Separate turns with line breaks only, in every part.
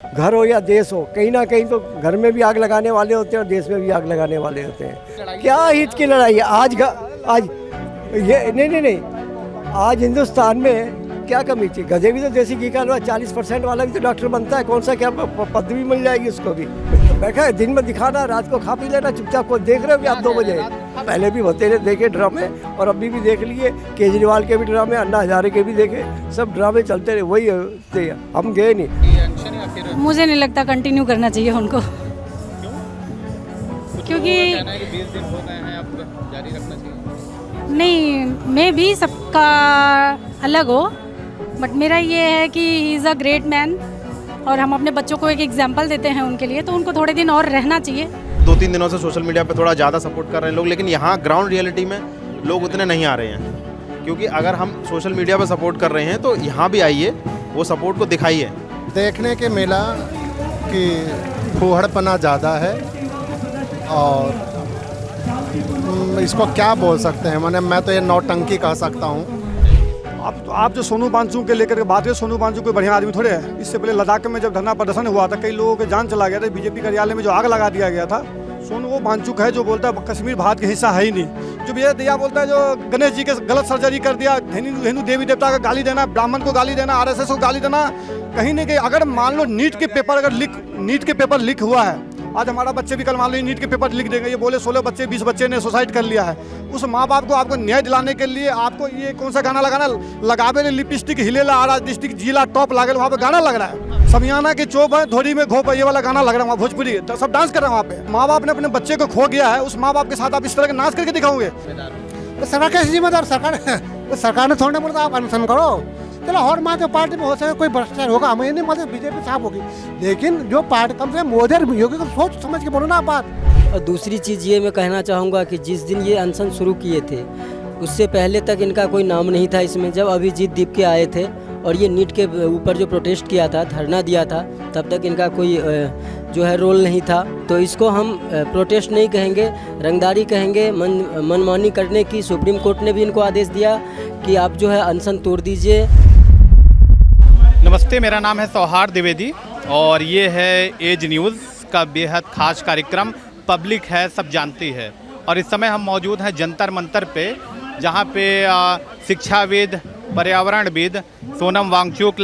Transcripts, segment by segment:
घर हो या देश हो, कहीं ना कहीं तो घर में भी आग लगाने वाले होते हैं और देश में भी आग लगाने वाले होते हैं। क्या हित की लड़ाई है आज ये नहीं, आज हिंदुस्तान में क्या कमी थी? गधे भी तो देसी घी का हलवा 40% वाला भी तो डॉक्टर बनता है, कौन सा क्या पदवी मिल जाएगी उसको भी? बैठा है दिन में दिखाना, रात को खा पी लेना चुपचाप। को देख रहे हो कि आप 2 बजे पहले भी होते रहे देखे ड्रामे, और अभी भी देख लिए। केजरीवाल के भी ड्रामे, अन्ना हजारे के भी देखे, सब ड्रामे चलते रहे, वही थे। हम गए नहीं।
मुझे नहीं लगता कंटिन्यू करना चाहिए उनको, क्योंकि
20 दिन हो गए हैं, अब जारी रखना चाहिए।
नहीं, मैं भी सबका अलग हो, बट मेरा ये है कि he is a great man और हम अपने बच्चों को एक एग्जांपल देते हैं उनके लिए, तो उनको थोड़े दिन और रहना चाहिए।
2-3 दिनों से सोशल मीडिया पे थोड़ा ज़्यादा सपोर्ट कर रहे हैं लोग, लेकिन यहाँ ग्राउंड रियलिटी में लोग उतने नहीं आ रहे हैं। क्योंकि अगर हम सोशल मीडिया पे सपोर्ट कर रहे हैं तो यहाँ भी आइए, वो सपोर्ट को दिखाइए।
देखने के मिला कि फूहड़पना ज़्यादा है, और इसको क्या बोल सकते हैं, मैं तो ये नौटंकी कह सकता हूँ।
आप जो सोनू वांगचुक के लेकर के बात करें, सोनू वांगचुक कोई बढ़िया आदमी थोड़े है। इससे पहले लद्दाख में जब धरना प्रदर्शन हुआ था, कई लोगों के जान चला गया था। बीजेपी कार्यालय में जो आग लगा दिया गया था, सोनू वो वांगचुक है जो बोलता है कश्मीर भारत का हिस्सा है ही नहीं। जो ये दिया बोलता है जो गणेश जी के गलत सर्जरी कर दिया, हिंदू देवी देवता का गाली देना, ब्राह्मण को गाली देना, RSS को गाली देना, कहीं ना कहीं अगर मान लो नीट के पेपर लीक हुआ है, आज हमारा बच्चे भी कल मान लो नीट के पेपर लिख देंगे, ये बोले 16 बच्चे 20 बच्चे ने सुसाइड कर लिया है। उस माँ बाप को आपको न्याय दिलाने के लिए आपको ये कौन सा गाना लगाना, लगावे लिपस्टिक हिलेला आरा डिस्ट्रिक्ट जिला टॉप लागल, वहाँ पे गाना लग रहा है। समियाना के चोप है, धोरी में घोप है, ये वाला गाना लग रहा है वहाँ भोजपुरी, तो सब डांस कर रहे हैं वहाँ पे। माँ बाप ने अपने बच्चे को खो गया है, उस माँ बाप के साथ आप इस तरह के नाच करके दिखाओगे?
सरकार कैसी जिम्मेदार? सरकार ने थोड़ा बोला आप अनशन करो, चलो और माँ पार्टी में हो सके कोई भ्रष्टाचार होगा, हमें नहीं मतलब बीजेपी साफ होगी, लेकिन जो पार्टी कम से मोदी योगी को सोच समझ के बोलो ना बात।
और दूसरी चीज़ ये मैं कहना चाहूँगा कि जिस दिन ये अनशन शुरू किए थे, उससे पहले तक इनका कोई नाम नहीं था इसमें। जब अभिजीत दीप के आए थे और ये नीट के ऊपर जो प्रोटेस्ट किया था, धरना दिया था, तब तक इनका कोई जो है रोल नहीं था। तो इसको हम प्रोटेस्ट नहीं कहेंगे, रंगदारी कहेंगे। मनमानी करने की सुप्रीम कोर्ट ने भी इनको आदेश दिया कि आप जो है अनशन तोड़ दीजिए।
नमस्ते, मेरा नाम है सौहार्द द्विवेदी और ये है एज न्यूज़ का बेहद खास कार्यक्रम पब्लिक है सब जानती है। और इस समय हम मौजूद हैं जंतर मंतर पे, जहाँ पे शिक्षाविद, पर्यावरणविद सोनम वांगचुक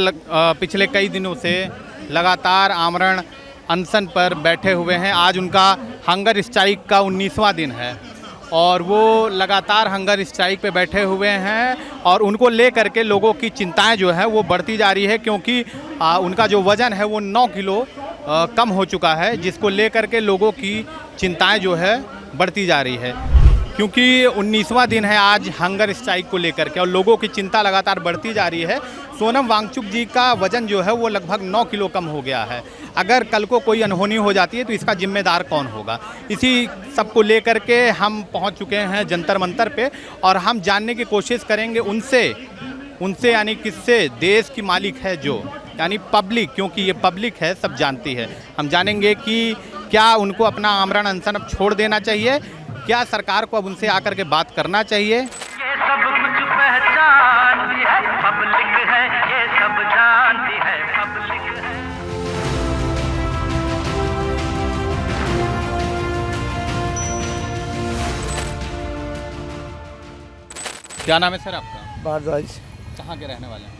पिछले कई दिनों से लगातार आमरण अनशन पर बैठे हुए हैं। आज उनका हंगर स्ट्राइक का 19वां दिन है और वो लगातार हंगर स्ट्राइक पे बैठे हुए हैं और उनको ले करके लोगों की चिंताएं जो है वो बढ़ती जा रही है, क्योंकि उनका जो वज़न है वो 9 किलो कम हो चुका है, जिसको ले करके लोगों की चिंताएं जो है बढ़ती जा रही है। क्योंकि 19वां दिन है आज हंगर स्ट्राइक को लेकर के और लोगों की चिंता लगातार बढ़ती जा रही है। सोनम वांगचुक जी का वज़न जो है वो लगभग 9 किलो कम हो गया है। अगर कल को कोई अनहोनी हो जाती है तो इसका जिम्मेदार कौन होगा? इसी सब को लेकर के हम पहुंच चुके हैं जंतर मंतर पे और हम जानने की कोशिश करेंगे उनसे यानी किससे? देश की मालिक है जो, यानी पब्लिक, क्योंकि ये पब्लिक है सब जानती है। हम जानेंगे कि क्या उनको अपना आमरण अनशन अब छोड़ देना चाहिए, क्या सरकार को अब उनसे आकर के बात करना चाहिए।
ये सब कुछ पहचानती है पब्लिक है, ये सब जानती है पब्लिक है।
क्या नाम है सर आपका?
भारद्वाज।
कहाँ के रहने वाले हैं?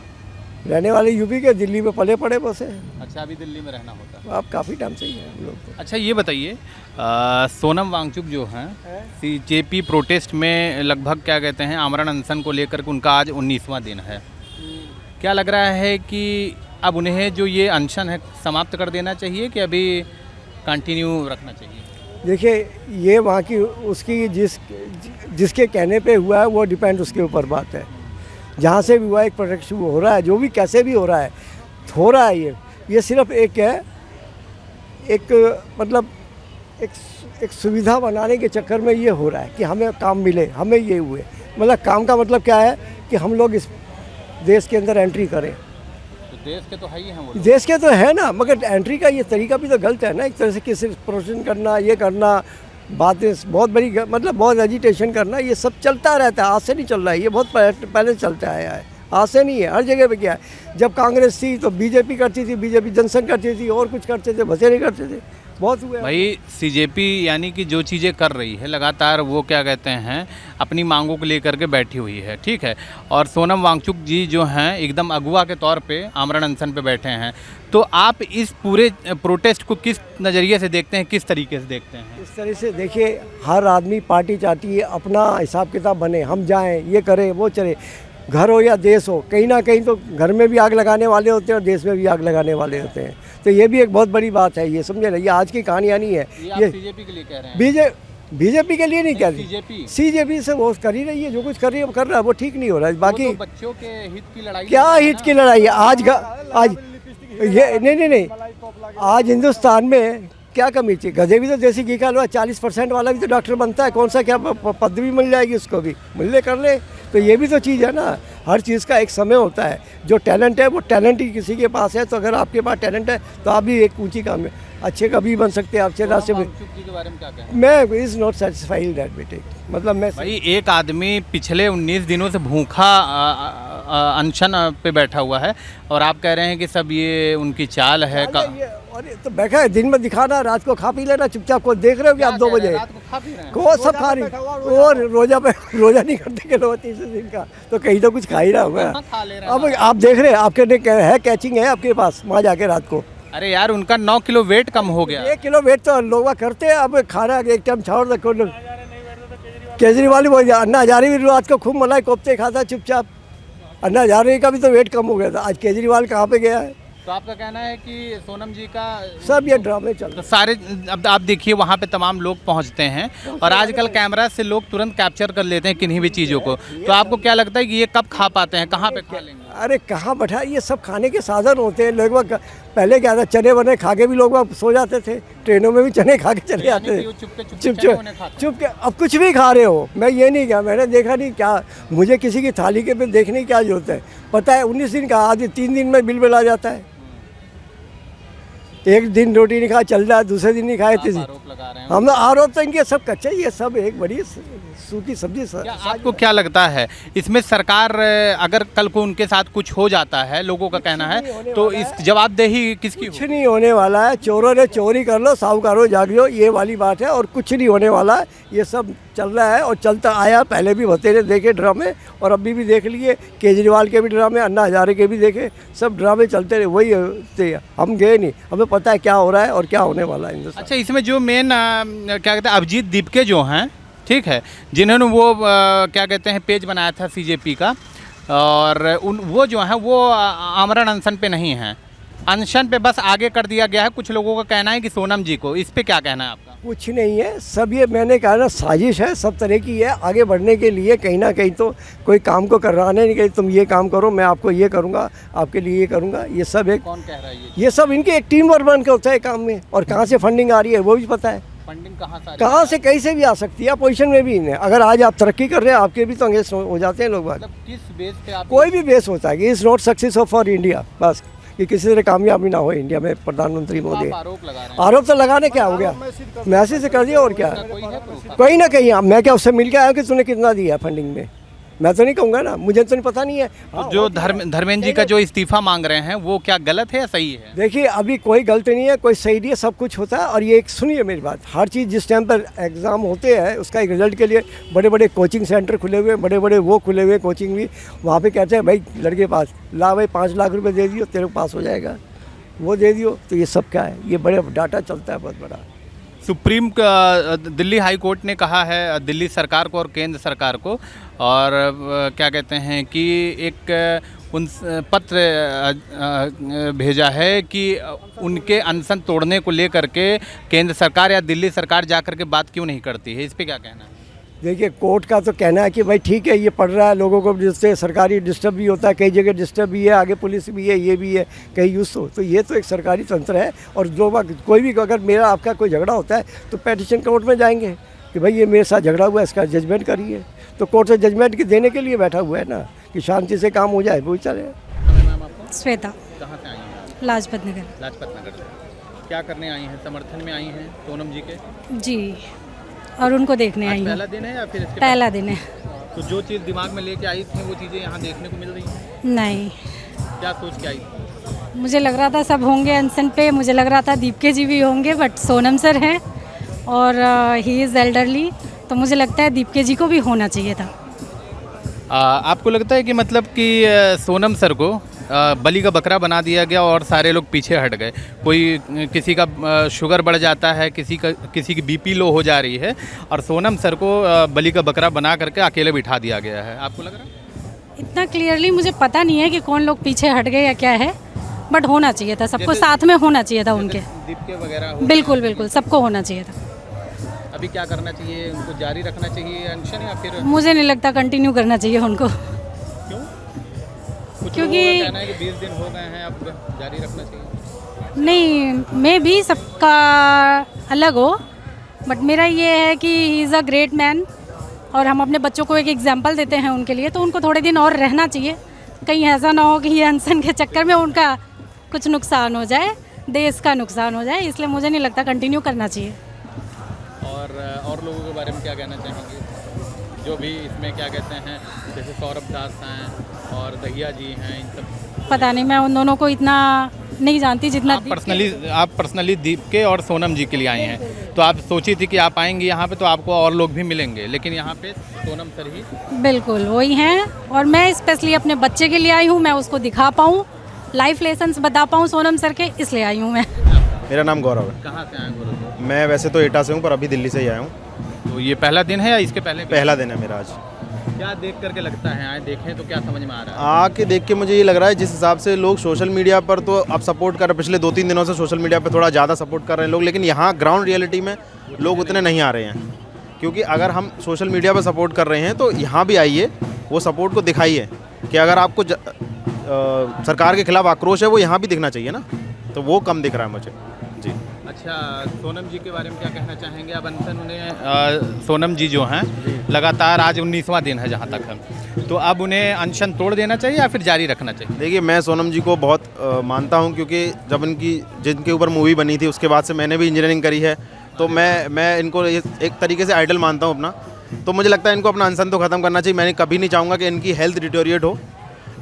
रहने वाले यूपी के, दिल्ली में पले पड़े बसे।
अच्छा, अभी दिल्ली में रहना होता है?
आप काफ़ी टाइम से ही हैं हम लोग को।
अच्छा, ये बताइए, सोनम वांगचुक जो हैं CJP प्रोटेस्ट में लगभग क्या कहते हैं आमरण अनशन को लेकर के उनका आज 19वां दिन है। क्या लग रहा है कि अब उन्हें जो ये अनशन है समाप्त कर देना चाहिए कि अभी कंटिन्यू रखना चाहिए?
देखिए, ये वहाँ की उसकी जिसके कहने पे हुआ है वो डिपेंड उसके ऊपर बात है। जहाँ से भी हुआ एक प्रोटेस्ट हो रहा है, जो भी कैसे भी हो रहा है ये सिर्फ एक सुविधा बनाने के चक्कर में ये हो रहा है कि हमें काम मिले, हमें ये हुए। मतलब काम का मतलब क्या है कि हम लोग इस देश के अंदर एंट्री करें।
तो देश के तो है ही हैं वो लोग।
देश के तो है ना, मगर एंट्री का ये तरीका भी तो गलत है ना। एक तरह से किसी प्रोटेस्ट करना, ये करना, बातें बहुत बड़ी, मतलब बहुत एजिटेशन करना, ये सब चलता रहता है। आज से नहीं चल रहा है, ये बहुत पहले चलता आया है। आज से नहीं है, हर जगह पे क्या है। जब कांग्रेस थी तो बीजेपी करती थी, बीजेपी जनसंघ करती थी, और कुछ करते थे, बसेरे करते थे, बहुत हुए।
भाई सीजेपी यानी कि जो चीज़ें कर रही है लगातार, वो क्या कहते हैं अपनी मांगों को लेकर के बैठी हुई है, ठीक है। और सोनम वांगचुक जी जो हैं एकदम अगुवा के तौर पे आमरण अनशन पे बैठे हैं। तो आप इस पूरे प्रोटेस्ट को किस नज़रिए से देखते हैं, किस तरीके से देखते हैं?
इस तरह से देखिए, हर आदमी पार्टी चाहती है अपना हिसाब किताब बने, हम जाएं, ये करें, वो चले, घर हो या देश हो, कहीं ना कहीं तो घर में भी आग लगाने वाले होते हैं और देश में भी आग लगाने वाले होते हैं। तो ये भी एक बहुत बड़ी बात है, ये समझे ना, ये आज की कहानियाँ नहीं है।
ये बीजेपी के लिए कह रहे हैं?
बीजेपी के लिए नहीं कह रही, सीजेपी से वो कर ही रही है, जो कुछ कर रही है कर रहा है, वो ठीक नहीं हो रहा है। बाकी
तो बच्चों के हित की लड़ाई,
क्या हित की लड़ाई है? आज ये नहीं, आज हिंदुस्तान में क्या कमी थी? गधे भी तो देसी घी का हलवा, 40% वाला भी तो डॉक्टर बनता है, कौन सा क्या पदवी मिल जाएगी उसको भी, मिलने कर ले। तो ये भी तो चीज़ है ना, हर चीज़ का एक समय होता है। जो टैलेंट है वो टैलेंट ही किसी के पास है, तो अगर आपके पास टैलेंट है तो आप भी एक ऊंची काम में अच्छे कभी बन सकते हैं, अच्छे रास्ते में।
के बारे में क्या कहें?
मैं इज़ नॉट सेटिस्फाइड दैट बेटे, मतलब मैं
भाई एक आदमी पिछले 19 दिनों से भूखा अनशन पे बैठा हुआ है और आप कह रहे हैं कि सब ये उनकी चाल है।
और तो बैठा है, दिन में दिखाना, रात को खा पी लेना चुपचाप। को देख रहे हो कि आप 2 बजे को सब खा रही, और रोजा नहीं करते के लोग 30 दिन का, तो कहीं तो कुछ खा ही रहा होगा। अब आप देख रहे हैं, आपके है कैचिंग है आपके पास, वहाँ जाके रात को।
अरे यार उनका 9 किलो वेट कम हो गया।
1 किलो वेट तो लोग करते हैं। अब खाना एक टाइम छोड़ रखो। केजरीवाल बोल, अन्ना हजारे भी रात को खूब मलाई कोफ्ते खाता चुपचाप। अन्ना हजारे का भी तो वेट कम हो गया था, आज केजरीवाल कहाँ पे गया है?
तो आपका कहना है कि सोनम जी का
सब ये ड्रामे चल रहे
तो सारे, अब आप देखिए वहाँ पे तमाम लोग पहुँचते हैं और आजकल कैमरा से लोग तुरंत कैप्चर कर लेते हैं किन्हीं भी चीज़ों को। तो आपको क्या लगता है कि ये कब खा पाते हैं, कहाँ पे खा लेंगे?
अरे कहाँ बैठा, ये सब खाने के साधन होते हैं। लोग पहले क्या था, चने बने खा के भी लोग सो जाते थे, ट्रेनों में भी चने खा के चले जाते थे चुप के। अब कुछ भी खा रहे हो, मैं ये नहीं कहा, मैंने देखा नहीं क्या, मुझे किसी की थाली के पे देखने की क्या जरूरत है? पता है 19 दिन का आदमी 3 दिन में बिल आ जाता है। एक दिन रोटी नहीं खा चल रहा है, दूसरे दिन नहीं खाए थे। हम लोग आरोप तो इनके सब कच्चे, ये सब एक बड़ी सूखी सब्जी।
आपको क्या लगता है इसमें सरकार अगर कल को उनके साथ कुछ हो जाता है, लोगों का कहना है, तो इस जवाबदेही किसकी?
कुछ नहीं होने वाला है। चोरों ने चोरी कर लो, साहूकारों जाग लो, ये वाली बात है, और कुछ नहीं होने वाला है। ये सब चल रहा है और चलता आया, पहले भी बतेरे देखे ड्रामे और अभी भी देख लिए, केजरीवाल के भी ड्रामे, अन्ना हजारे के भी देखे, सब ड्रामे चलते रहे, वही थे। हम गए नहीं, हमें पता है क्या हो रहा है और क्या होने वाला है।
अच्छा, इसमें जो मेन क्या कहते हैं अभिजीत दीपके जो हैं, ठीक है, जिन्होंने वो क्या कहते हैं पेज बनाया था सीजेपी का, और वो जो है वो आमरण अनशन पे नहीं हैं, अनशन पे बस आगे कर दिया गया है। कुछ लोगों का कहना है कि सोनम जी को, इस पे क्या कहना है आपका?
कुछ नहीं है, सब ये मैंने कहा ना साजिश है, सब तरह की है आगे बढ़ने के लिए। कहीं ना कहीं तो कोई काम को करवाने नहीं, कहीं तुम ये काम करो, मैं आपको ये करूँगा, आपके लिए ये करूँगा, ये सब एक
कौन कह रहा है?
ये सब इनके एक टीम वर्क बन के होता है काम में। और कहाँ से फंडिंग आ रही है वो भी पता है।
फंडिंग
कहाँ से कहीं से भी आ सकती है, पोजीशन में भी इन्हें। अगर आज आप तरक्की कर रहे हैं, आपके भी तो अंगेज हो जाते हैं लोग।
मतलब किस बेस पे आप? कोई
भी बेस होता है कि is not success for India, बस कि किसी तरह कामयाबी ना हो इंडिया में प्रधानमंत्री मोदी। आरोप तो लगाने क्या हो गया, मैसेज से कर दिया और क्या। कोई ना कहीं मैं क्या उससे मिल के आया कि तूने कितना दिया फंडिंग में, मैं तो नहीं कहूँगा ना, मुझे तो नहीं पता नहीं है।
तो जो धर्मेंद्र जी का जो इस्तीफा मांग रहे हैं वो क्या गलत है या सही है?
देखिए अभी कोई गलती नहीं है, कोई सही नहीं है, सब कुछ होता है। और ये एक सुनिए मेरी बात, हर चीज़ जिस टाइम पर एग्ज़ाम होते हैं उसका एक रिजल्ट के लिए बड़े बड़े कोचिंग सेंटर खुले हुए हैं, बड़े बड़े वो खुले हुए कोचिंग भी, वहाँ पे कहते हैं भाई लड़के पास ला भाई 5 लाख रुपये दे दियो तेरे को पास हो जाएगा, वो दे दियो। तो ये सब क्या है, ये बड़े डाटा चलता है बहुत बड़ा।
सुप्रीम दिल्ली हाई कोर्ट ने कहा है दिल्ली सरकार को और केंद्र सरकार को, और क्या कहते हैं कि एक उन पत्र भेजा है कि उनके अनशन तोड़ने को लेकर के केंद्र सरकार या दिल्ली सरकार जाकर के बात क्यों नहीं करती है, इस पे क्या कहना है?
देखिए कोर्ट का तो कहना है कि भाई ठीक है, ये पढ़ रहा है, लोगों को जिससे सरकारी डिस्टर्ब भी होता है, कई जगह डिस्टर्ब भी है, आगे पुलिस भी है, ये भी है, कहीं यूज़ हो, तो ये तो एक सरकारी तंत्र है। और जो कोई भी अगर मेरा आपका कोई झगड़ा होता है तो पेटिशन कोर्ट में जाएंगे कि भाई ये मेरे साथ झगड़ा हुआ है, इसका जजमेंट करिए। तो कोर्ट से जजमेंट देने के लिए बैठा हुआ है ना, कि शांति से काम हो जाए, वो चले।
श्वेता,
कहाँ से आई हैं?
लाजपत नगर।
लाजपत नगर से क्या करने आई हैं? समर्थन में आई हैं सोनम जी के?
जी, और उनको देखने आई हूँ।
पहला दिन है या फिर इसके
पहला दिन है।
तो जो चीज़ दिमाग में लेके आई थी वो चीज़ें यहाँ देखने को मिल रही हैं?
नहीं,
क्या सोच के आई थी?
मुझे लग रहा था सब होंगे अनशन पे, मुझे लग रहा था दीपके जी भी होंगे, बट सोनम सर हैं और ही इज़ एल्डरली, तो मुझे लगता है दीपके जी को भी होना चाहिए था।
आपको लगता है कि मतलब कि सोनम सर को बलि का बकरा बना दिया गया और सारे लोग पीछे हट गए? कोई किसी का शुगर बढ़ जाता है, किसी की बीपी लो हो जा रही है और सोनम सर को बलि का बकरा बना करके अकेले बिठा दिया गया है। आपको लग रहा है?
इतना क्लियरली मुझे पता नहीं है कि कौन लोग पीछे हट गए या क्या है, बट होना चाहिए था, सबको साथ में होना चाहिए था उनके।
दीपके वगैरह
बिल्कुल बिल्कुल, सबको होना चाहिए था।
अभी क्या करना चाहिए? उनको जारी रखना चाहिए अनशन या फिर
मुझे नहीं लगता कंटिन्यू करना चाहिए उनको,
क्यों? कुछ
क्योंकि
लोगों का कहना है कि 20 दिन हो गए हैं, अब जारी रखना चाहिए।
नहीं, मैं भी सबका अलग हो, बट मेरा ये है कि he is a great man और हम अपने बच्चों को एक एग्जांपल देते हैं उनके लिए, तो उनको थोड़े दिन और रहना चाहिए। कहीं ऐसा ना हो कि ये अनशन के चक्कर में उनका कुछ नुकसान हो जाए, देश का नुकसान हो जाए, इसलिए मुझे नहीं लगता कंटिन्यू करना चाहिए।
और लोगों के बारे में क्या कहना चाहेंगे जो भी इसमें क्या कहते हैं, जैसे सौरभ दास हैं और दहिया जी हैं, इन सब?
पता नहीं, मैं उन दोनों को इतना नहीं जानती जितना
आप पर्सनली दीपके और सोनम जी के लिए आई हैं, तो आप सोची थी कि आप आएंगी यहाँ पे तो आपको और लोग भी मिलेंगे, लेकिन यहाँ पे सोनम सर ही
बिल्कुल वही हैं और मैं स्पेशली अपने बच्चे के लिए आई हूँ, मैं उसको दिखा पाऊँ, लाइफ लेसन्स बता पाऊँ सोनम सर के, इसलिए आई हूँ मैं।
मेरा नाम गौरव है।
कहाँ से आए गुरु?
मैं वैसे तो एटा से हूँ पर अभी दिल्ली से ही आया हूँ।
तो ये पहला दिन है या इसके पहले?
पहला दिन है मेरा आज।
क्या देख करके लगता है, आए देखें तो क्या समझ में आ रहा है?
आके देख के मुझे ये लग रहा है जिस हिसाब से लोग सोशल मीडिया पर तो अब सपोर्ट कर रहे हैं, पिछले 2-3 दिनों से सोशल मीडिया पर थोड़ा ज़्यादा सपोर्ट कर रहे हैं लोग, लेकिन यहाँ ग्राउंड रियलिटी में लोग उतने नहीं आ रहे हैं। क्योंकि अगर हम सोशल मीडिया पर सपोर्ट कर रहे हैं तो यहाँ भी आइए, वो सपोर्ट को दिखाइए कि अगर आपको सरकार के खिलाफ आक्रोश है वो यहाँ भी दिखना चाहिए ना, तो वो कम दिख रहा है मुझे जी।
अच्छा, सोनम जी के बारे में क्या कहना चाहेंगे? अब अनशन उन्हें सोनम जी जो हैं लगातार आज 19वां दिन है जहाँ तक है, तो अब उन्हें अनशन तोड़ देना चाहिए या फिर जारी रखना चाहिए?
देखिए, मैं सोनम जी को बहुत मानता हूँ क्योंकि जब जिनके ऊपर मूवी बनी थी उसके बाद से मैंने भी इंजीनियरिंग करी है, तो मैं इनको एक तरीके से आइडल मानता हूँ अपना। तो मुझे लगता है इनको अपना अनशन तो ख़त्म करना चाहिए। मैंने कभी नहीं चाहूँगा कि इनकी हेल्थ डिटोरिएट हो,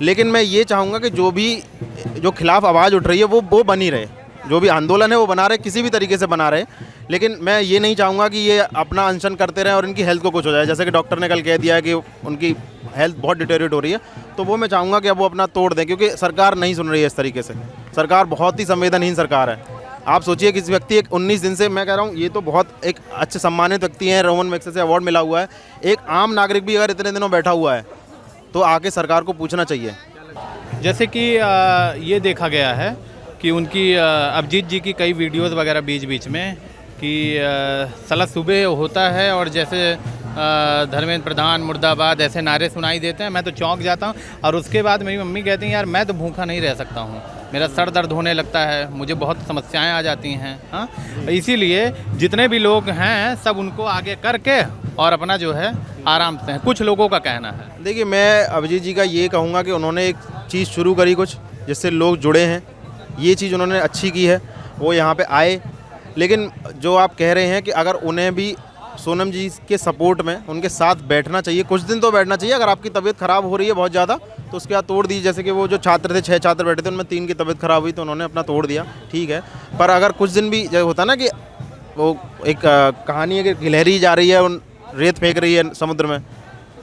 लेकिन मैं ये चाहूँगा कि जो खिलाफ आवाज़ उठ रही है वो बनी रहे, जो भी आंदोलन है वो बना रहे, किसी भी तरीके से बना रहे, लेकिन मैं ये नहीं चाहूँगा कि ये अपना अनशन करते रहें और इनकी हेल्थ को कुछ हो जाए। जैसे कि डॉक्टर ने कल कह दिया है कि उनकी हेल्थ बहुत डिटोरिएट हो रही है, तो वो मैं चाहूँगा कि अब वो अपना तोड़ दें, क्योंकि सरकार नहीं सुन रही है इस तरीके से। सरकार बहुत ही संवेदनहीन सरकार है। आप सोचिए किसी व्यक्ति एक 19 दिन से, मैं कह रहा हूँ ये तो बहुत एक अच्छे सम्मानित व्यक्ति हैं, रोमन मैग्सेसे अवार्ड मिला हुआ है, एक आम नागरिक भी अगर इतने दिनों बैठा हुआ है तो आके सरकार को पूछना चाहिए।
जैसे कि ये देखा गया है कि उनकी अभिजीत जी की कई वीडियोस वगैरह बीच में कि साला सुबह होता है और जैसे धर्मेंद्र प्रधान मुर्दाबाद ऐसे नारे सुनाई देते हैं, मैं तो चौंक जाता हूँ। और उसके बाद मेरी मम्मी कहती हैं यार मैं तो भूखा नहीं रह सकता हूँ, मेरा सर दर्द होने लगता है, मुझे बहुत समस्याएं आ जाती हैं। हाँ, इसीलिए जितने भी लोग हैं सब उनको आगे करके और अपना जो है आराम से, कुछ लोगों का कहना है।
देखिए, मैं अभिजीत जी का ये कहूँगा कि उन्होंने एक चीज़ शुरू करी कुछ जिससे लोग जुड़े हैं, ये चीज़ उन्होंने अच्छी की है, वो यहाँ पे आए। लेकिन जो आप कह रहे हैं कि अगर उन्हें भी सोनम जी के सपोर्ट में उनके साथ बैठना चाहिए, कुछ दिन तो बैठना चाहिए। अगर आपकी तबीयत ख़राब हो रही है बहुत ज़्यादा तो उसके बाद तोड़ दीजिए। जैसे कि वो जो छात्र थे, 6 छात्र बैठे थे, उनमें 3 की तबीयत ख़राब हुई तो उन्होंने अपना तोड़ दिया, ठीक है। पर अगर कुछ दिन भी जो होता ना कि वो एक कहानी है कि लहरी जा रही है, उन रेत फेंक रही है समुद्र में,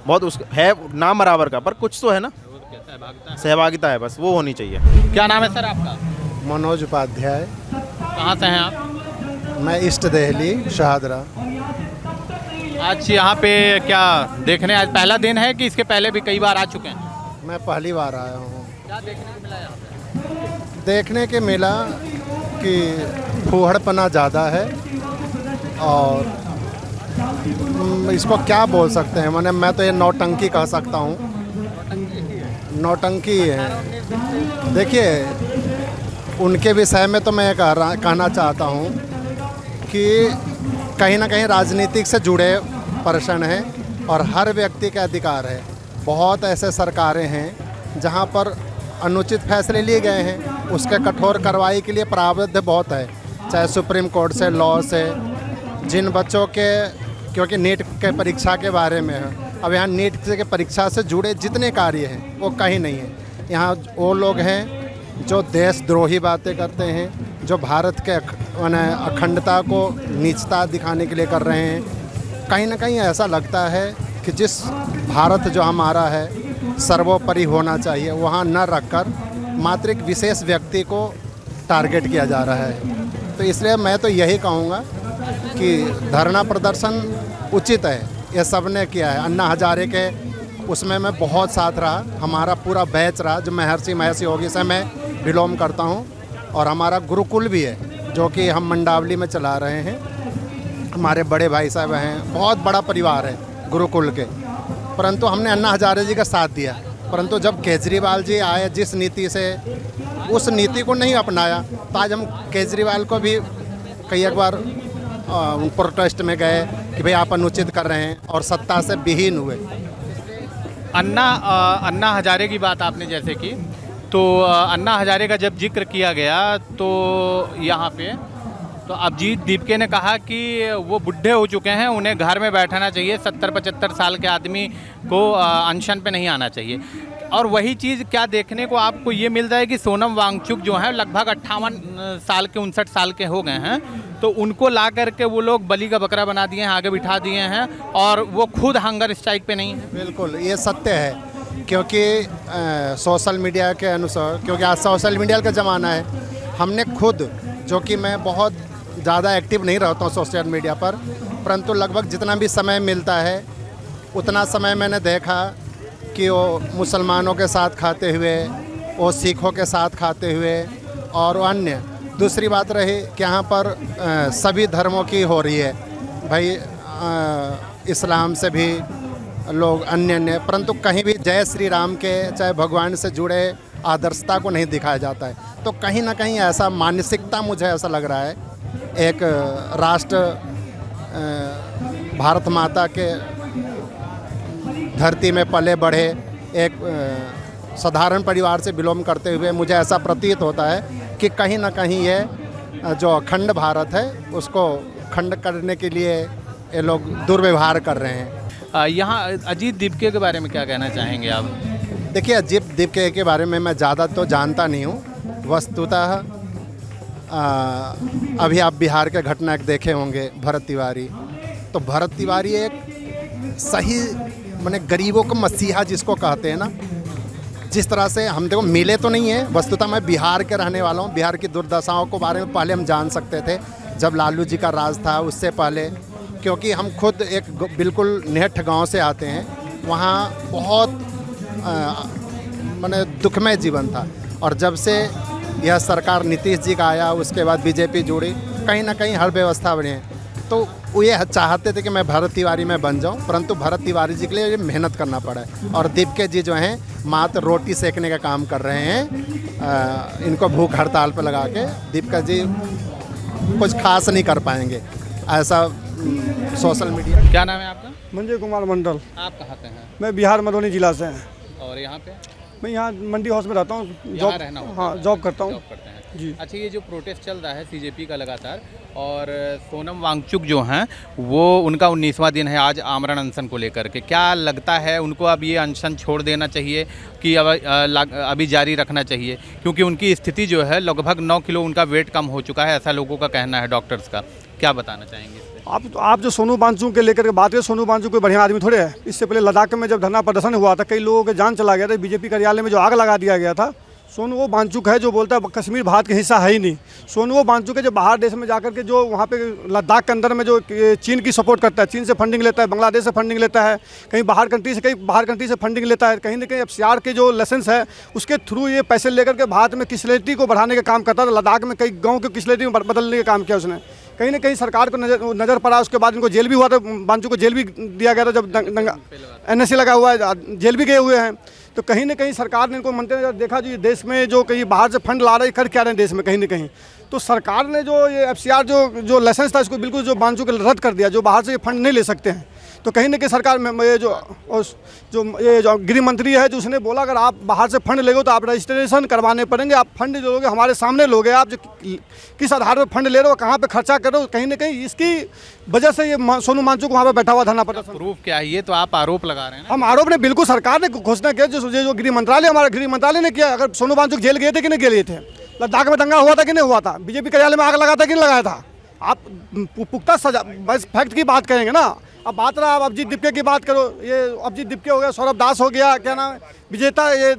बहुत उस है नाम बराबर का, पर कुछ तो है ना, सहभागिता है, बस वो होनी चाहिए।
क्या नाम है सर आपका?
मनोज उपाध्याय।
कहाँ से हैं आप?
मैं ईस्ट दिल्ली शाहदरा।
आज यहाँ पे क्या देखने, आज पहला दिन है कि इसके पहले भी कई बार आ चुके हैं?
मैं पहली बार आया हूँ।
क्या देखने को मिला यहाँ पे?
देखने के मिला कि फूहड़पना ज़्यादा है और इसको क्या बोल सकते हैं, मैं तो ये नौटंकी कह सकता हूँ, नौटंकी है। देखिए, उनके विषय में तो मैं कहना चाहता हूँ कि कहीं ना कहीं राजनीतिक से जुड़े पर्सन हैं और हर व्यक्ति का अधिकार है। बहुत ऐसे सरकारें हैं जहाँ पर अनुचित फैसले लिए गए हैं, उसके कठोर कार्रवाई के लिए प्रावधान बहुत है, चाहे सुप्रीम कोर्ट से, लॉ से। जिन बच्चों के, क्योंकि नीट के परीक्षा के बारे में है,
अब यहाँ नीट के परीक्षा से जुड़े जितने कार्य हैं वो कहीं नहीं है। यहाँ वो लोग हैं जो देशद्रोही बातें करते हैं, जो भारत के अखंडता को नीचता दिखाने के लिए कर रहे हैं। कहीं ना कहीं ऐसा लगता है कि जिस भारत जो हमारा है सर्वोपरि होना चाहिए, वहाँ न रखकर मात्र एक विशेष व्यक्ति को टारगेट किया जा रहा है। तो इसलिए मैं तो यही कहूँगा कि धरना प्रदर्शन उचित है, ये सब ने किया है। अन्ना हजारे के उसमें मैं बहुत साथ रहा, हमारा पूरा बैच रहा, जो महर्षि महर्षि योगी से मैं बिलोंग करता हूँ। और हमारा गुरुकुल भी है जो कि हम मंडावली में चला रहे हैं। हमारे बड़े भाई साहब हैं, बहुत बड़ा परिवार है गुरुकुल के। परंतु हमने अन्ना हजारे जी का साथ दिया, परंतु जब केजरीवाल जी आए जिस नीति से, उस नीति को नहीं अपनाया, तो आज हम केजरीवाल को भी कई एक बार प्रोटेस्ट में गए कि भाई आप अनुचित कर रहे हैं, और सत्ता से विहीन हुए।
अन्ना हजारे की बात आपने जैसे की, तो अन्ना हजारे का जब जिक्र किया गया तो यहाँ पे तो अभिजीत दीपके ने कहा कि वो बुढ़े हो चुके हैं, उन्हें घर में बैठना चाहिए, 70-75 साल के आदमी को अनशन पे नहीं आना चाहिए। और वही चीज़ क्या देखने को आपको ये मिल रहा है कि सोनम वांगचुक जो हैं लगभग 58 साल के 59 साल के हो गए हैं, तो उनको ला करके वो लोग बलि का बकरा बना दिए हैं, आगे बिठा दिए हैं, और वो खुद हंगर स्ट्राइक पे नहीं है।
बिल्कुल ये सत्य है, क्योंकि सोशल मीडिया के अनुसार, क्योंकि आज सोशल मीडिया का ज़माना है, हमने खुद, जो कि मैं बहुत ज़्यादा एक्टिव नहीं रहता हूँ सोशल मीडिया पर, परंतु लगभग जितना भी समय मिलता है उतना समय मैंने देखा कि वो मुसलमानों के साथ खाते हुए, वो सिखों के साथ खाते हुए, और अन्य दूसरी बात रही कि यहाँ पर सभी धर्मों की हो रही है भाई, इस्लाम से भी लोग अन्य, परंतु कहीं भी जय श्री राम के चाहे भगवान से जुड़े आदर्शता को नहीं दिखाया जाता है। तो कहीं ना कहीं ऐसा मानसिकता, मुझे ऐसा लग रहा है, एक राष्ट्र भारत माता के धरती में पले बढ़े एक साधारण परिवार से बिलोंग करते हुए मुझे ऐसा प्रतीत होता है कि कहीं ना कहीं ये जो अखंड भारत है उसको खंड करने के लिए ये लोग दुर्व्यवहार कर रहे हैं।
यहाँ अजीत दीपके के बारे में क्या कहना चाहेंगे आप?
देखिए, अजीत दीपके के बारे में मैं ज़्यादा तो जानता नहीं हूँ। वस्तुतः अभी आप बिहार के घटना देखे होंगे, भरत तिवारी। तो भरत तिवारी एक सही माने गरीबों को मसीहा जिसको कहते हैं ना, जिस तरह से हम देखो मिले तो नहीं है, वस्तुतः मैं बिहार के रहने वाला हूँ। बिहार की दुर्दशाओं के बारे में पहले हम जान सकते थे जब लालू जी का राज था, उससे पहले, क्योंकि हम खुद एक बिल्कुल नेठ गांव से आते हैं। वहाँ बहुत माने दुखमय जीवन था, और जब से यह सरकार नीतीश जी का आया, उसके बाद बीजेपी जुड़ी, कहीं ना कहीं हर व्यवस्था बनी है। तो वो ये चाहते थे कि मैं भरत तिवारी में बन जाऊं, परंतु भरत तिवारी जी के लिए मेहनत करना पड़ा है। और दीपके जी जो हैं मात्र रोटी सेकने का काम कर रहे हैं, इनको भूख हड़ताल पर लगा के दीपके जी कुछ खास नहीं कर पाएंगे, ऐसा सोशल मीडिया।
क्या नाम है आपका?
मंजय कुमार मंडल।
आप कहाँ से हैं?
मैं बिहार मधुबनी जिला से हैं।
और यहाँ पे?
मैं यहाँ मंडी हाउस में रहता हूँ,
यहाँ रहना होता है?
हाँ, जॉब करता हूँ।
जॉब करते हैं
जी।
अच्छा, ये जो प्रोटेस्ट चल रहा है सीजेपी का लगातार, और सोनम वांगचुक जो हैं वो उनका 19वां दिन है आज आमरण अनशन को लेकर के, क्या लगता है उनको अब ये अनशन छोड़ देना चाहिए कि अभी जारी रखना चाहिए? क्योंकि उनकी स्थिति जो है लगभग 9 किलो उनका वेट कम हो चुका है, ऐसा लोगों का कहना है, डॉक्टर्स का। क्या बताना चाहेंगे इस पे?
आप जो सोनू वांगचुक के लेकर के बात है, सोनू वांगचुक कोई बढ़िया आदमी थोड़े है। इससे पहले लद्दाख में जब धरना प्रदर्शन हुआ था, कई लोगों के जान चला गया था, बीजेपी कार्यालय में जो आग लगा दिया गया था। सोनू वो वांगचुक है जो बोलता है कश्मीर भारत का हिस्सा है ही नहीं। सोनू वो वांगचुक है जो बाहर देश में जाकर के जो वहाँ पे लद्दाख के अंदर में जो चीन की सपोर्ट करता है, चीन से फंडिंग लेता है, बांग्लादेश से फंडिंग लेता है, कहीं बाहर कंट्री से फंडिंग लेता है, कहीं ना कहीं FCR के जो लाइसेंस है उसके थ्रू ये पैसे लेकर के भारत में किस्लेटी को बढ़ाने का काम करता था। लद्दाख में कई गाँव के किस्लेटी में बदलने का काम किया उसने। कहीं ना कहीं सरकार को नज़र पड़ा, उसके बाद इनको जेल भी हुआ था, वांगचुक को जेल भी दिया गया था जब दंगा NSA लगा हुआ है, जेल भी गए हुए हैं। तो कहीं ना कहीं सरकार ने इनको मनते देखा जी, देश में जो कहीं बाहर से फंड ला रहे कर क्या रहे हैं देश में कहीं ना कहीं। तो सरकार ने जो ये FCR जो लाइसेंस था इसको बिल्कुल जो वांगचुक रद्द कर दिया, जो बाहर से ये फंड नहीं ले सकते हैं। तो कहीं ना कहीं सरकार में ये जो गृह मंत्री है, जो उसने बोला अगर आप बाहर से फंड लेगे तो आप रजिस्ट्रेशन करवाने पड़ेंगे, आप फंड जो लोगे हमारे सामने लोगे, आप जो किस आधार पर फंड ले रहे हो, कहाँ पे खर्चा कर रहे हो, कहीं ना कहीं इसकी वजह से ये सोनू मांझू वहाँ पे बैठा हुआ धरना प्रदर्शन।
प्रूफ क्या है ये तो आप आरोप लगा रहे हैं ना?
हम आरोप ने बिल्कुल सरकार ने घोषणा किया, जो गृह मंत्रालय, हमारा गृह मंत्रालय ने किया। अगर सोनू मांझू जेल गए थे कि नहीं गए थे, लद्दाख में दंगा हुआ था कि नहीं हुआ था, बीजेपी कार्यालय में आग लगा था कि नहीं लगाया था, आप पुख्ता सजा बस फैक्ट की बात करेंगे ना। अब बात रहा, आप अभिजीत दीपके की बात करो, ये अभिजीत दीपके हो गया, सौरभ दास हो गया, क्या नाम है, विजेता ये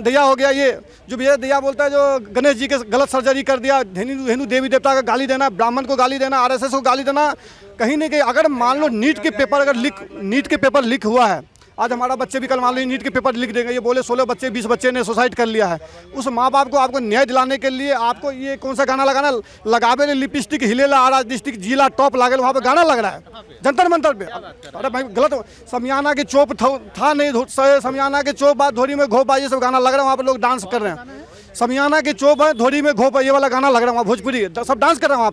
दया हो गया, ये जो विजय दया बोलता है जो गणेश जी के गलत सर्जरी कर दिया, हिंदू देवी देवता का गाली देना, ब्राह्मण को गाली देना, आरएसएस को गाली देना, कहीं ना कहीं अगर मान लो नीट के पेपर लीक हुआ है, आज हमारा बच्चे भी कल मान लो नीट के पेपर लिख देंगे, ये बोले 16 बच्चे 20 बच्चे ने सुसाइड कर लिया है, उस माँ बाप को आपको न्याय दिलाने के लिए आपको ये कौन सा गाना लगाना, लगावे लिपस्टिक हिलेला आरा डिस्ट्रिक्ट जिला टॉप लागल, वहाँ पे गाना लग रहा है जंतर मंतर पे। अरे भाई गलत, समियाना के चौप था नहीं, समियाना के चौप बात धोरी में घोपा, ये सब गाना लग रहा है, वहाँ पे लोग डांस कर रहे हैं। समियाना के चौप है, धोरी में घोपा, ये वाला गाना लग रहा है, वहाँ भोजपुरी सब डांस कर रहे हैं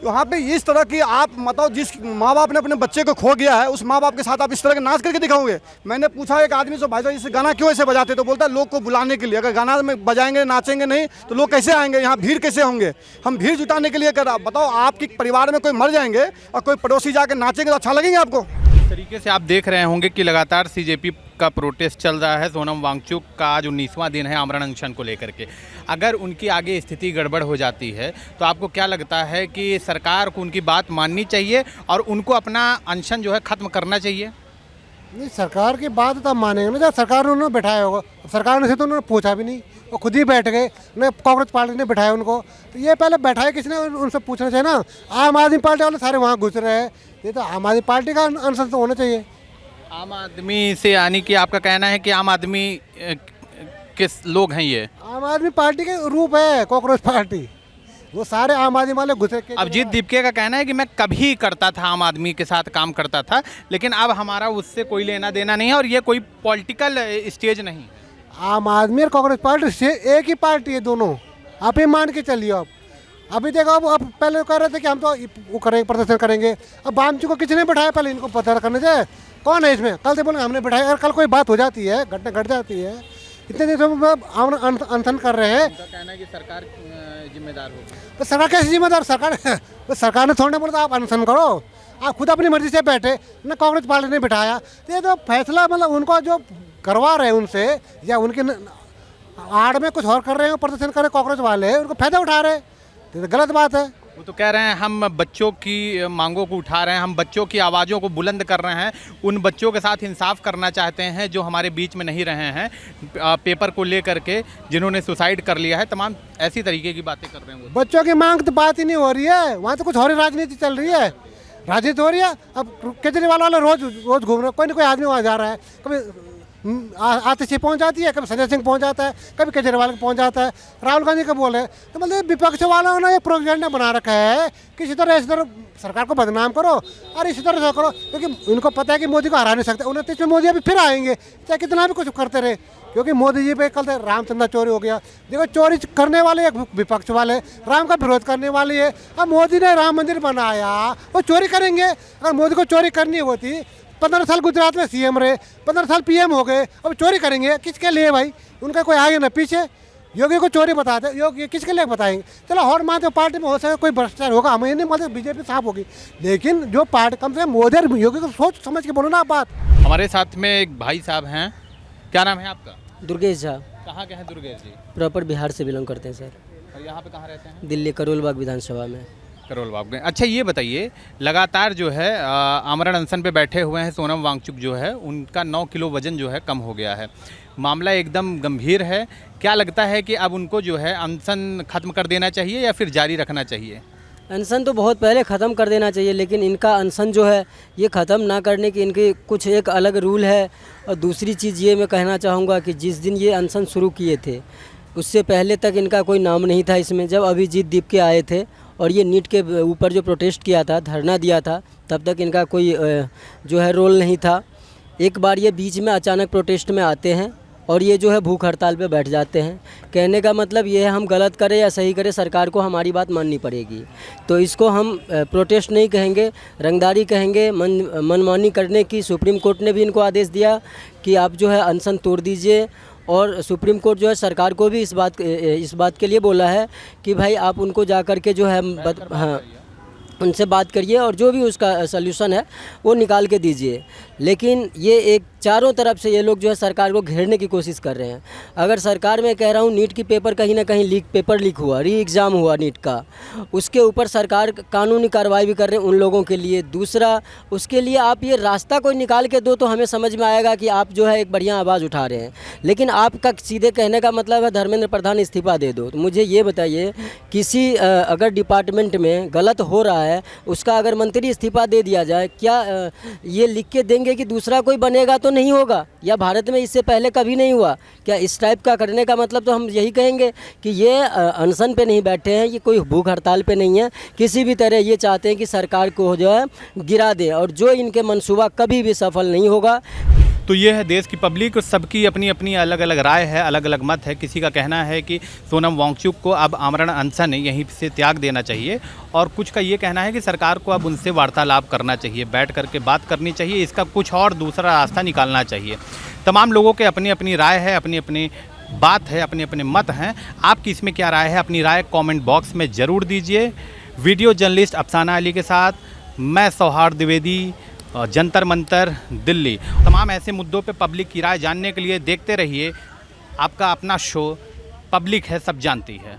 वहाँ पे इस तरह की आप बताओ, जिस माँ बाप ने अपने बच्चे को खो गया है, उस माँ बाप के साथ आप इस तरह के नाच करके दिखाओगे। मैंने पूछा एक आदमी से, भाई साहब इस गाना क्यों ऐसे बजाते, तो बोलता है लोग को बुलाने के लिए, अगर गाना में बजाएंगे नाचेंगे नहीं तो लोग कैसे आएंगे, यहाँ भीड़ कैसे होंगे, हम भीड़ जुटाने के लिए कर। बताओ आपके परिवार में कोई मर जाएंगे और कोई पड़ोसी जाके नाचेंगे तो अच्छा लगेंगे आपको?
तरीके से आप देख रहे होंगे कि लगातार सीजेपी का प्रोटेस्ट चल रहा है। सोनम वांगचुक का आज 19वां दिन है आमरण अनशन को लेकर के। अगर उनकी आगे स्थिति गड़बड़ हो जाती है तो आपको क्या लगता है कि सरकार को उनकी बात माननी चाहिए और उनको अपना अनशन जो है ख़त्म करना चाहिए?
नहीं, सरकार की बात तो मानेंगे ना, जब सरकार ने उन्होंने बैठाया होगा, सरकार ने से तो उन्होंने पूछा भी नहीं, वो खुद ही बैठ गए, उन्हें कांग्रेस पार्टी ने बैठाया उनको, तो ये पहले बैठाए किसने, उनसे पूछना चाहिए ना। आम आदमी पार्टी वाले सारे वहाँ घुस रहे हैं, ये तो आम आदमी पार्टी का अनशन तो होना चाहिए।
आम आदमी से यानी कि आपका कहना है कि आम आदमी किस लोग हैं ये?
आम आदमी पार्टी के रूप है कांग्रेस पार्टी, वो सारे आम आदमी वाले घुसे के।
अभिजीत दीपके का कहना है कि मैं कभी करता था, आम आदमी के साथ काम करता था, लेकिन अब हमारा उससे कोई लेना देना नहीं है और ये कोई पॉलिटिकल स्टेज नहीं।
आम आदमी और कांग्रेस पार्टी से एक ही पार्टी है दोनों, आप ही मान के चलिए। अब अभी देखो, अब पहले कह रहे थे कि हम तो वो करेंगे, प्रदर्शन करेंगे, अब वामचू को किसने बैठाया, पहले इनको प्रदर्शन करने से कौन है इसमें, कल से बोले हमने बैठाया, अगर कल कोई बात हो जाती है, घटना घट जाती है, इतने दिन से अनशन कर रहे हैं।
कहना है कि सरकार जिम्मेदार होगी,
तो सरकार कैसे जिम्मेदार, सरकार ने थोड़ा बोला आप अनशन करो, आप खुद अपनी मर्जी से बैठे ना, कांग्रेस पार्टी ने बैठाया, तो ये तो फैसला मतलब उनको जो करवा रहे हैं उनसे, या उनके आड़ में कुछ और कर रहे हैं, प्रदर्शन कर रहे कांग्रेस वाले, उनको फायदा उठा रहे हैं, तो गलत बात है।
वो तो कह रहे हैं हम बच्चों की मांगों को उठा रहे हैं, हम बच्चों की आवाज़ों को बुलंद कर रहे हैं, उन बच्चों के साथ इंसाफ करना चाहते हैं जो हमारे बीच में नहीं रहे हैं पेपर को लेकर के, जिन्होंने सुसाइड कर लिया है, तमाम ऐसी तरीके की बातें कर रहे हैं। वो
बच्चों की मांग तो बात ही नहीं हो रही है, वहाँ तो कुछ और ही राजनीति चल रही है, राजनीति हो रही है। अब केजरीवाल वाले रोज घूम रहे, कोई ना कोई आदमी वहाँ जा रहा है, कभी आतिशी पहुंच जाती है, कभी संजय सिंह पहुंच जाता है, कभी केजरीवाल पहुंच जाता है, राहुल गांधी का बोले, तो मतलब विपक्ष वालों ने ये प्रोपेगेंडा बना रखा है कि इसी तरह सरकार को बदनाम करो और इसी तरह से करो, क्योंकि उनको पता है कि मोदी को हरा नहीं सकते। 29 में मोदी अभी फिर आएंगे, चाहे कितना भी कुछ करते रहे, क्योंकि मोदी जी पे कल रामचंद्र चोरी हो गया। देखो, चोरी करने वाले एक विपक्ष वाले, राम का विरोध करने वाले है। अब मोदी ने राम मंदिर बनाया, वो चोरी करेंगे। अगर मोदी को चोरी करनी होती, 15 साल गुजरात में सीएम रहे, 15 साल पीएम हो गए, अब चोरी करेंगे किसके लिए भाई? उनका कोई आगे ना पीछे। योगी को चोरी बताते, योगी किसके लिए बताएंगे? चलो और मानते पार्टी में हो सके कोई भ्रष्टाचार होगा, हमें नहीं मतलब बीजेपी साफ होगी, लेकिन जो पार्टी कम से कम मोदी और योगी को सोच समझ के बोलो ना बात।
हमारे साथ में एक भाई साहब हैं, क्या नाम है आपका?
दुर्गेश झा।
कहाँ के हैं दुर्गेश जी?
प्रॉपर बिहार से बिलोंग करते हैं सर।
और यहाँ पे कहाँ रहते हैं?
दिल्ली करोल बाग विधानसभा में।
करोल बाग में। अच्छा ये बताइए, लगातार जो है आमरण अनशन पे बैठे हुए हैं सोनम वांगचुक जो है, उनका 9 किलो वजन जो है कम हो गया है, मामला एकदम गंभीर है। क्या लगता है कि अब उनको जो है अनशन ख़त्म कर देना चाहिए या फिर जारी रखना चाहिए?
अनशन तो बहुत पहले ख़त्म कर देना चाहिए, लेकिन इनका अनशन जो है ये ख़त्म ना करने की इनकी कुछ एक अलग रूल है। और दूसरी चीज़ ये मैं कहना चाहूँगा कि जिस दिन ये अनशन शुरू किए थे उससे पहले तक इनका कोई नाम नहीं था इसमें। जब अभिजीत दीपके आए थे और ये नीट के ऊपर जो प्रोटेस्ट किया था, धरना दिया था, तब तक इनका कोई जो है रोल नहीं था। एक बार ये बीच में अचानक प्रोटेस्ट में आते हैं और ये जो है भूख हड़ताल पे बैठ जाते हैं। कहने का मतलब ये है हम गलत करें या सही करें, सरकार को हमारी बात माननी पड़ेगी। तो इसको हम प्रोटेस्ट नहीं कहेंगे, रंगदारी कहेंगे। मनमानी करने की सुप्रीम कोर्ट ने भी इनको आदेश दिया कि आप जो है अनशन तोड़ दीजिए, और सुप्रीम कोर्ट जो है सरकार को भी इस बात के लिए बोला है कि भाई आप उनको जा कर के जो है हाँ उनसे बात करिए और जो भी उसका सल्यूशन है वो निकाल के दीजिए। लेकिन ये एक चारों तरफ से ये लोग जो है सरकार को घेरने की कोशिश कर रहे हैं। अगर सरकार, मैं कह रहा हूँ, नीट की पेपर कहीं ना कहीं पेपर लीक हुआ, री एग्ज़ाम हुआ नीट का, उसके ऊपर सरकार कानूनी कार्रवाई भी कर रहे हैं उन लोगों के लिए। दूसरा, उसके लिए आप ये रास्ता कोई निकाल के दो तो हमें समझ में आएगा कि आप जो है एक बढ़िया आवाज़ उठा रहे हैं। लेकिन आपका सीधे कहने का मतलब है धर्मेंद्र प्रधान इस्तीफ़ा दे दो। तो मुझे ये बताइए, किसी अगर डिपार्टमेंट में गलत हो रहा है उसका अगर मंत्री इस्तीफ़ा दे दिया जाए, क्या ये लिख के देंगे कि दूसरा कोई बनेगा? तो नहीं होगा। या भारत में इससे पहले कभी नहीं हुआ क्या? इस टाइप का करने का मतलब तो हम यही कहेंगे कि ये अनशन पे नहीं बैठे हैं, ये कोई भूख हड़ताल पे नहीं है। किसी भी तरह ये चाहते हैं कि सरकार को जो है गिरा दें, और जो इनके मंसूबा कभी भी सफल नहीं होगा।
तो ये है देश की पब्लिक, सबकी अपनी अपनी अलग अलग राय है, अलग अलग मत है। किसी का कहना है कि सोनम वांगचुक को अब आमरण अनशन यहीं से त्याग देना चाहिए, और कुछ का ये कहना है कि सरकार को अब उनसे वार्तालाप करना चाहिए, बैठ करके बात करनी चाहिए, इसका कुछ और दूसरा रास्ता निकालना चाहिए। तमाम लोगों के अपनी अपनी राय है, अपनी अपनी बात है, अपने अपने मत हैं। आपकी इसमें क्या राय है? अपनी राय कॉमेंट बॉक्स में ज़रूर दीजिए। वीडियो जर्नलिस्ट अफसाना अली के साथ मैं सौहार्द द्विवेदी, जंतर मंतर, दिल्ली। तमाम ऐसे मुद्दों पे पब्लिक की राय जानने के लिए देखते रहिए आपका अपना शो पब्लिक है सब जानती है।